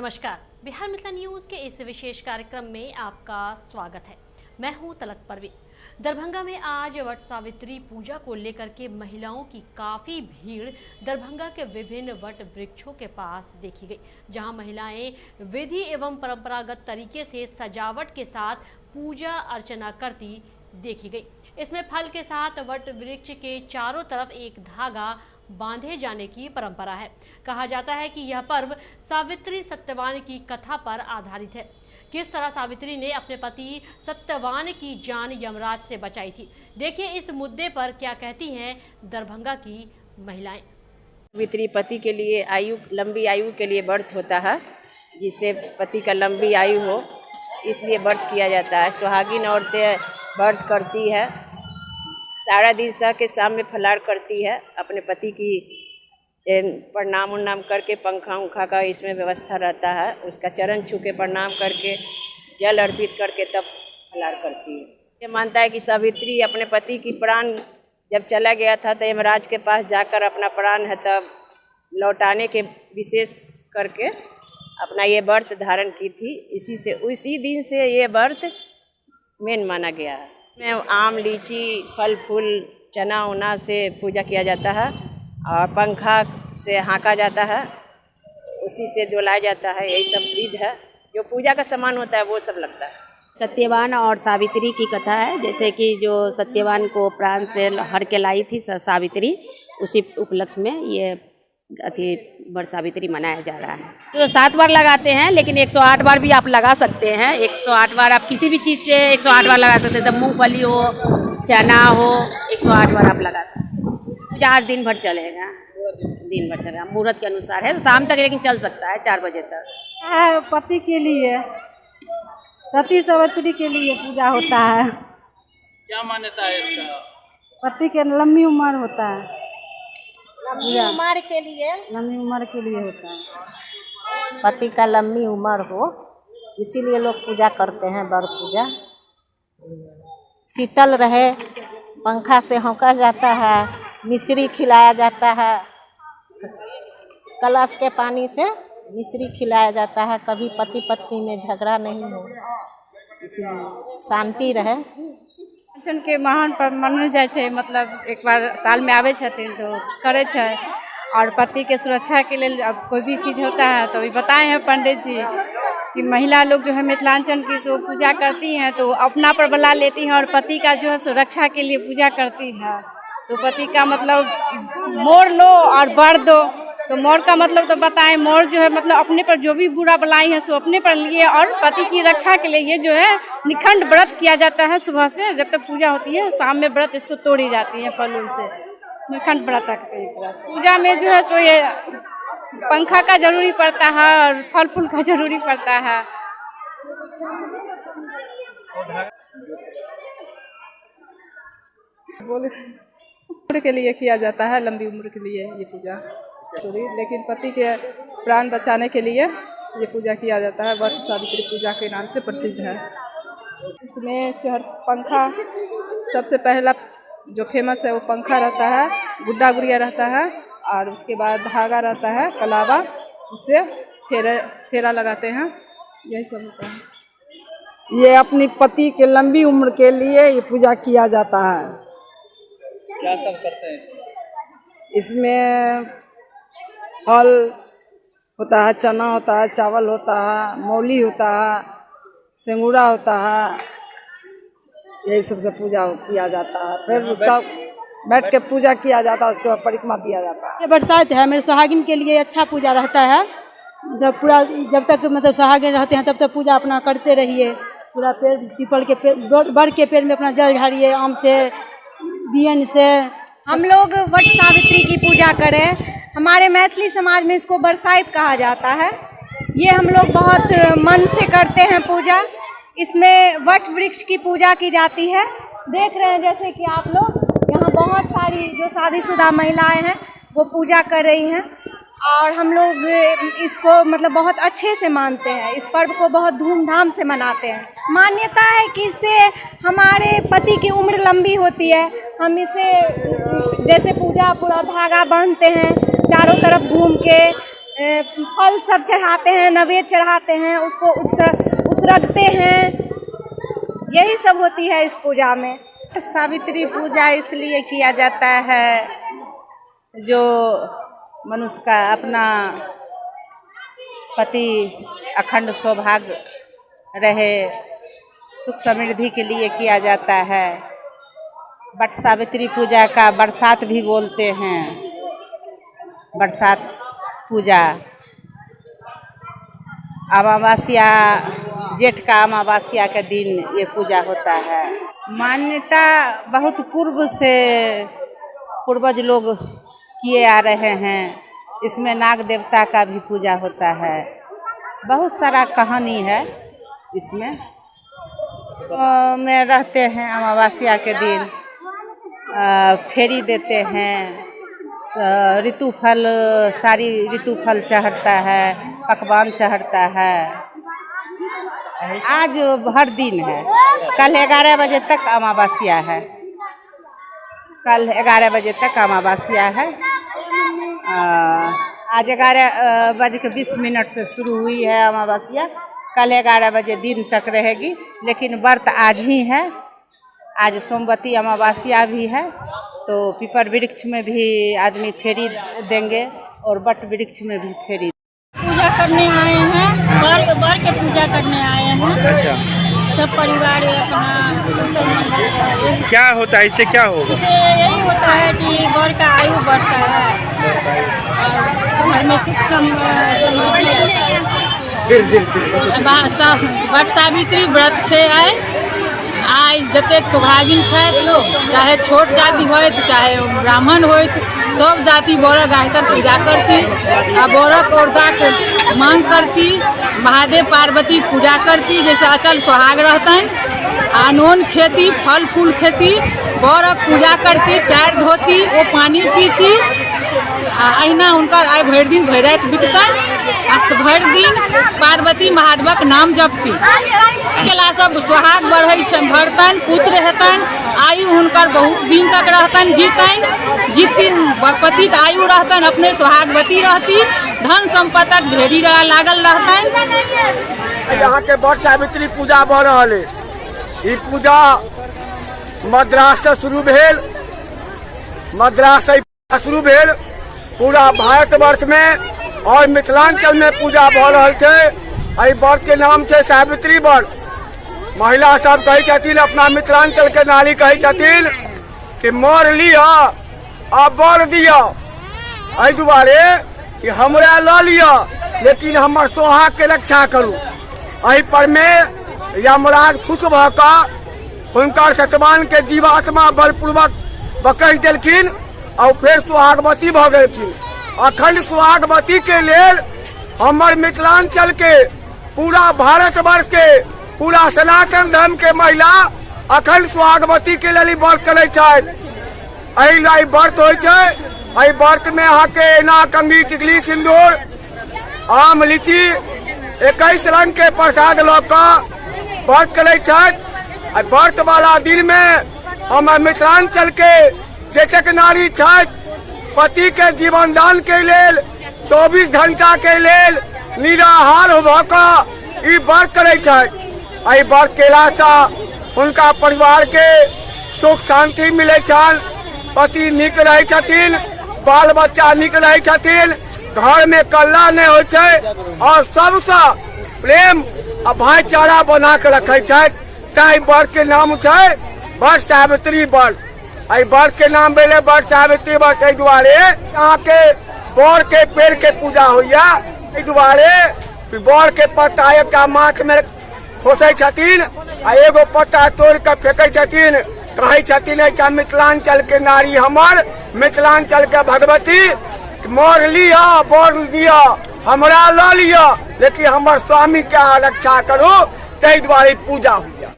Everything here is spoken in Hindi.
नमस्कार, बिहार मिथिला न्यूज के इस विशेष कार्यक्रम में आपका स्वागत है। मैं हूं तलत परवीन। दरभंगा में आज वट सावित्री पूजा को लेकर के महिलाओं की काफी भीड़ दरभंगा के विभिन्न वट वृक्षों के पास देखी गई, जहां महिलाएं विधि एवं परंपरागत तरीके से सजावट के साथ पूजा अर्चना करती देखी गई। इसमें फल के साथ वट वृक्ष के चारों तरफ एक धागा बांधे जाने की परंपरा है। कहा जाता है कि यह पर्व सावित्री सत्यवान की कथा पर आधारित है। किस तरह सावित्री ने अपने पति सत्यवान की जान यमराज से बचाई थी, देखिए इस मुद्दे पर क्या कहती हैं दरभंगा की महिलाएं। सावित्री पति के लिए लंबी आयु के लिए व्रत होता है, जिससे पति का लंबी आयु हो, इसलिए व्रत किया जाता है। सुहागिन औरतें व्रत करती है, सारा दिन सह के शाम में फलार करती है, अपने पति की प्रणाम उन्नाम करके पंखा उंखा का इसमें व्यवस्था रहता है, उसका चरण छू के प्रणाम करके जल अर्पित करके तब फलार करती है। ये मानता है कि सावित्री अपने पति की प्राण जब चला गया था तो यमराज के पास जाकर अपना प्राण है तब लौटाने के विशेष करके अपना ये व्रत धारण की थी। उसी दिन से ये व्रत मेन माना गया है। में आम लीची फल फूल चना उना से पूजा किया जाता है और पंखा से हाँका जाता है, उसी से डोलाया जाता है। यही सब विध है, जो पूजा का सामान होता है वो सब लगता है। सत्यवान और सावित्री की कथा है, जैसे कि जो सत्यवान को प्राण से हर के लाई थी सावित्री, उसी उपलक्ष्य में ये वट सावित्री मनाया जा रहा है। तो 7 बार लगाते हैं, लेकिन 108 बार भी आप लगा सकते हैं। 108 बार आप किसी भी चीज़ से 108 बार लगा सकते हैं। जब मूंगफली हो, चना हो, 108 बार आप लगा सकते हैं। पूजा आज दिन भर चलेगा, दिन भर चलेगा, मुहूर्त के अनुसार है, शाम तक लेकिन चल सकता है 4 बजे तक। पति के लिए सती सावित्री के लिए पूजा होता है। क्या मान्यता है इसका? पति के लंबी उम्र होता है, लंबी उम्र के लिए, लंबी उम्र के लिए होता है। पति का लंबी उम्र हो, इसीलिए लोग पूजा करते हैं, वर पूजा। शीतल रहे, पंखा से हौंका जाता है, मिश्री खिलाया जाता है, कलश के पानी से मिश्री खिलाया जाता है। कभी पति पत्नी में झगड़ा नहीं हो, इसलिए शांति रहे। लांछन के महान पर्व मानल जाइ छै, मतलब एक बार साल में आवे छथिन तो करे छै। और पति के सुरक्षा के लिए अब कोई भी चीज़ होता है तो ये बताए हैं पंडित जी कि महिला लोग जो है मिथिलांचल की जो पूजा करती हैं तो अपना पर बुला लेती हैं और पति का जो है सुरक्षा के लिए पूजा करती है। तो पति का मतलब मोर लो और वर दो, तो मोर का मतलब तो बताएं, मोर जो है मतलब अपने पर जो भी बुरा बलाई है सो अपने पर लिए, और पति की रक्षा के लिए ये जो है निखंड व्रत किया जाता है। सुबह से जब तक पूजा होती है शाम में व्रत इसको तोड़ी जाती है, फल उल से निखंड व्रत रखते हैं। पूजा में जो है सो ये पंखा का जरूरी पड़ता है और फल फूल का जरूरी पड़ता है। उम्र के लिए किया जाता है, लंबी उम्र के लिए ये पूजा, लेकिन पति के प्राण बचाने के लिए ये पूजा किया जाता है। वट सावित्री पूजा के नाम से प्रसिद्ध है। इसमें पंखा सबसे पहला जो फेमस है वो पंखा रहता है, गुड्डा गुड़िया रहता है, और उसके बाद धागा रहता है कलावा, उससे फेरा लगाते हैं, यही सब होता है। ये अपनी पति के लंबी उम्र के लिए ये पूजा किया जाता है। क्या सब करते हैं? इसमें फल होता है, चना होता है, चावल होता है, मौली होता है, सिंगूड़ा होता है, यही सबसे पूजा किया जाता है। फिर उसका बैठ के पूजा किया जाता है, उसके बाद परिक्रमा दिया जाता है। ये बरसात है, मेरे सुहागिन के लिए अच्छा पूजा रहता है। जब तक मतलब सुहागिन रहते हैं तब तक पूजा अपना करते रहिए। पूरा पेड़, पीपल के पेड़, बड़ के पेड़ में अपना जल ढारिए, आम से, बियन से। हम लोग वट सावित्री की पूजा करें। हमारे मैथिली समाज में इसको बरसाइत कहा जाता है। ये हम लोग बहुत मन से करते हैं पूजा। इसमें वट वृक्ष की पूजा की जाती है। देख रहे हैं जैसे कि आप लोग यहाँ बहुत सारी जो शादीशुदा महिलाएं हैं वो पूजा कर रही हैं, और हम लोग इसको मतलब बहुत अच्छे से मानते हैं। इस पर्व को बहुत धूमधाम से मनाते हैं। मान्यता है कि इससे हमारे पति की उम्र लंबी होती है। हम इसे जैसे पूरा धागा बांधते हैं, चारों तरफ घूम के फल सब चढ़ाते हैं, नैवेद्य चढ़ाते हैं, उसको उसरगते हैं, यही सब होती है इस पूजा में। सावित्री पूजा इसलिए किया जाता है जो मनुष्य का अपना पति अखंड सौभाग्य रहे, सुख समृद्धि के लिए किया जाता है। बट सावित्री पूजा का बरसात भी बोलते हैं, बरसात पूजा। अमावस्या, जेठ का अमावस्या के दिन ये पूजा होता है। मान्यता बहुत पूर्व से पूर्वज लोग किए आ रहे हैं। इसमें नाग देवता का भी पूजा होता है। बहुत सारा कहानी है इसमें। में रहते हैं अमावस्या के दिन, फेरी देते हैं, ऋतुफल, सारी ऋतुफल चढ़ता है, पकवान चढ़ता है। आज हर दिन है, कल 11 बजे तक अमावस्या है, कल 11 बजे तक अमावस्या है। आज 11:20 से शुरू हुई है अमावस्या, कल 11 बजे दिन तक रहेगी। लेकिन व्रत आज ही है, आज सोमवती अमावस्या भी है, तो पीपर वृक्ष में भी आदमी फेरी देंगे और बट वृक्ष में भी फेरी। पूजा करने आए हैं, बर के पूजा करने आए हैं। अच्छा, सब परिवार अपना क्या होता है, इससे क्या होगा? इससे यही होता है कि बर का आयु बढ़ता है और घर में सुख समृद्धि आता है। वट सावित्री व्रत छे आइ जतेक सुहागिन छथि, चाहे छोट जाति होइत चाहे ब्राह्मण होइत, सब जाति बरक गायतर पूजा करती आ बरक औरताके मांग करती, महादेव पार्वती पूजा करती, जैसे अचल सुहाग रहतन, आनोन खेती, फल फूल खेती, बरक पूजा करती, पैर धोती, वो पानी पीती। अहिना हुनकर आइ भरि दिन भरि राति बीततन आ भरि दिन पार्वती महादेवक नाम जपती। केलासँ सुहाग बढ़तन, पुत्र हेतन, आयु हुनकर बहुत दिन तक रहतन, जीतन पतिक आयु रहतन, अपने सुहागवती रहती, धन संपत्तक ढेरी लागल रहतन। यहाँ के वट सावित्री पूजा भऽ रहल है। ई पूजा मद्रास से शुरू भेल, मद्रास से शुरू भेल, पूरा भारतवर्ष में और मिथिलांचल में पूजा भऽ रहल छै। एहि व्रत के नाम छै सावित्री व्रत। महिला सब कहै छथिन, अपना मिथिलांचल के नारी कहै छथिन कि मर लिअ आ बर दिअ, एहि दुआरे कि हमरा लऽ लिअ लेकिन हमर सोहाग के रक्षा करू। एहि पर में यमराज खुश भऽ कऽ हुनकर सतवान के जीवात्मा बलपूर्वक बकैस देलखिन और फिर सुहागवती भऽ गेलखिन। अखंड सुहागवती के लेल हमर मिथिलांचल के, पूरा भारतवर्ष के, पूरा सनातन धर्म के महिला अखंड सुहागवती के लेल व्रत करे छथि। एहि लाई व्रत होइ छै। एहि व्रत में अहाँ के एना, कंघी, टिकली, सिंदूर, आम, लीची, 21 रंग के प्रसाद लऽ कऽ व्रत करे छथि। व्रत वाला दिन में हमर मिथिलांचल के जतेक नारी छथि, पति के जीवन दान के लेल 24 घंटा के लेल निराहार भऽ कऽ ई व्रत करे छथि। एहि व्रत केलासँ हुनका परिवार के सुख शांति मिले छनि, पति नीक रहै छथिन, बाल बच्चा नीक रहै छथिन, घर में कल्ला नहीं होइ छै और सबसँ प्रेम आ भाईचारा बना के रखे छथि। ताहि व्रत के नाम छै वट सावित्री व्रत। एहि व्रत के नाम भेलै वट सावित्री व्रत। एहि दुआरे यहाँ के बर के पेड़ के पूजा होइया। एहि दुआरे बर के पत्ता एकटा माथ में खोसै छथिन आ एगो पत्ता तोड़ के फेंकै छथिन, कहै छथिन एकटा मिथिलांचल के नारी, हमर मिथिलांचल के भगवती, मर लिअ बर दिअ, हमरा लऽ लिअ लेकिन हमर स्वामी के रक्षा करू। ताहि दुआरे पूजा होइया।